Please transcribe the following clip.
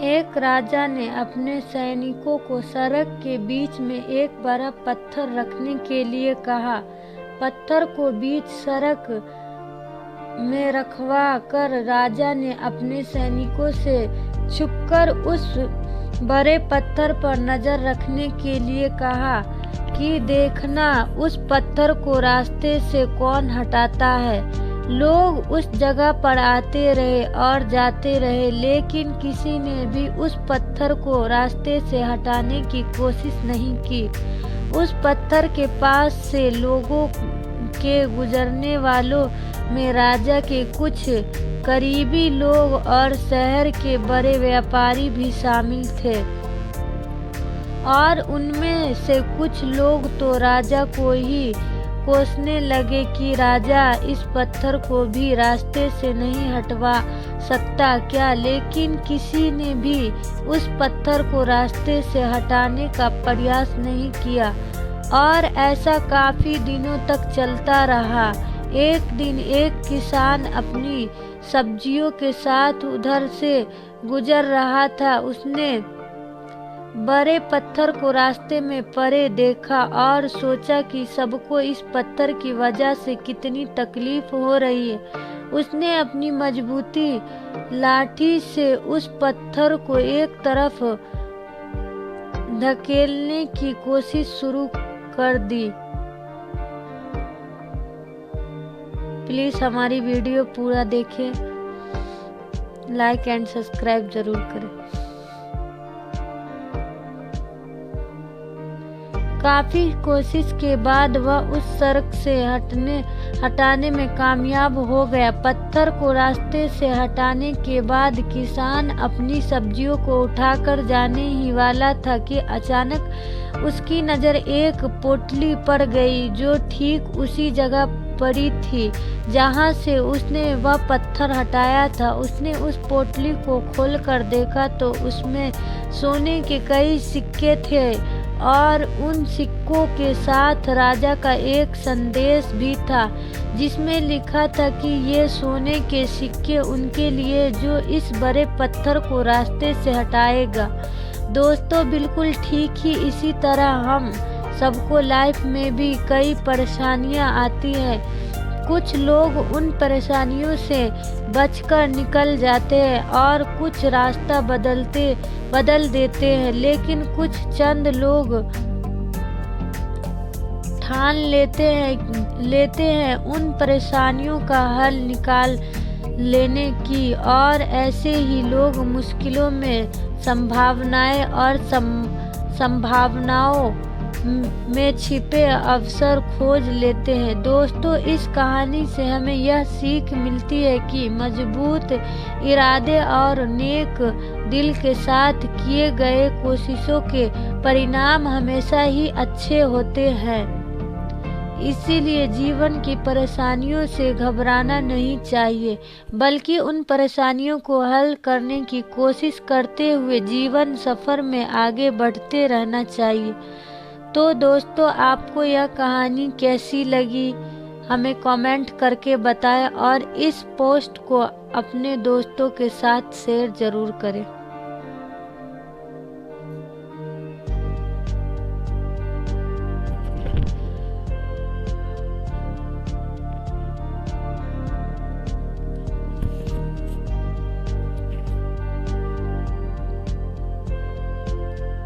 एक राजा ने अपने सैनिकों को सड़क के बीच में एक बड़ा पत्थर रखने के लिए कहा। पत्थर को बीच सड़क में रखवा कर राजा ने अपने सैनिकों से छुपकर उस बड़े पत्थर पर नजर रखने के लिए कहा कि देखना उस पत्थर को रास्ते से कौन हटाता है। लोग उस जगह पर आते रहे और जाते रहे, लेकिन किसी ने भी उस पत्थर को रास्ते से हटाने की कोशिश नहीं की। उस पत्थर के पास से लोगों के गुजरने वालों में राजा के कुछ करीबी लोग और शहर के बड़े व्यापारी भी शामिल थे, और उनमें से कुछ लोग तो राजा को ही कोसने लगे कि राजा इस पत्थर को भी रास्ते से नहीं हटवा सकता क्या। लेकिन किसी ने भी उस पत्थर को रास्ते से हटाने का प्रयास नहीं किया और ऐसा काफी दिनों तक चलता रहा। एक दिन एक किसान अपनी सब्जियों के साथ उधर से गुजर रहा था। उसने बड़े पत्थर को रास्ते में पड़े देखा और सोचा कि सबको इस पत्थर की वजह से कितनी तकलीफ हो रही है। उसने अपनी मजबूती लाठी से उस पत्थर को एक तरफ धकेलने की कोशिश शुरू कर दी। प्लीज हमारी वीडियो पूरा देखें, लाइक एंड सब्सक्राइब जरूर करें। काफी कोशिश के बाद वह उस सड़क से हटाने में कामयाब हो गया। पत्थर को रास्ते से हटाने के बाद किसान अपनी सब्जियों को उठाकर जाने ही वाला था कि अचानक उसकी नज़र एक पोटली पर गई जो ठीक उसी जगह पड़ी थी जहां से उसने वह पत्थर हटाया था। उसने उस पोटली को खोलकर देखा तो उसमें सोने के कई सिक्के थे और उन सिक्कों के साथ राजा का एक संदेश भी था जिसमें लिखा था कि ये सोने के सिक्के उनके लिए जो इस बड़े पत्थर को रास्ते से हटाएगा। दोस्तों, बिल्कुल ठीक ही इसी तरह हम सबको लाइफ में भी कई परेशानियां आती हैं। कुछ लोग उन परेशानियों से बचकर निकल जाते हैं और कुछ रास्ता बदल देते हैं, लेकिन कुछ चंद लोग ठान लेते हैं उन परेशानियों का हल निकाल लेने की, और ऐसे ही लोग मुश्किलों में संभावनाएं और संभावनाओं में छिपे अवसर खोज लेते हैं। दोस्तों, इस कहानी से हमें यह सीख मिलती है कि मजबूत इरादे और नेक दिल के साथ किए गए कोशिशों के परिणाम हमेशा ही अच्छे होते हैं। इसीलिए जीवन की परेशानियों से घबराना नहीं चाहिए, बल्कि उन परेशानियों को हल करने की कोशिश करते हुए जीवन सफर में आगे बढ़ते रहना चाहिए। तो दोस्तों, आपको यह कहानी कैसी लगी हमें कमेंट करके बताएं और इस पोस्ट को अपने दोस्तों के साथ शेयर जरूर करें।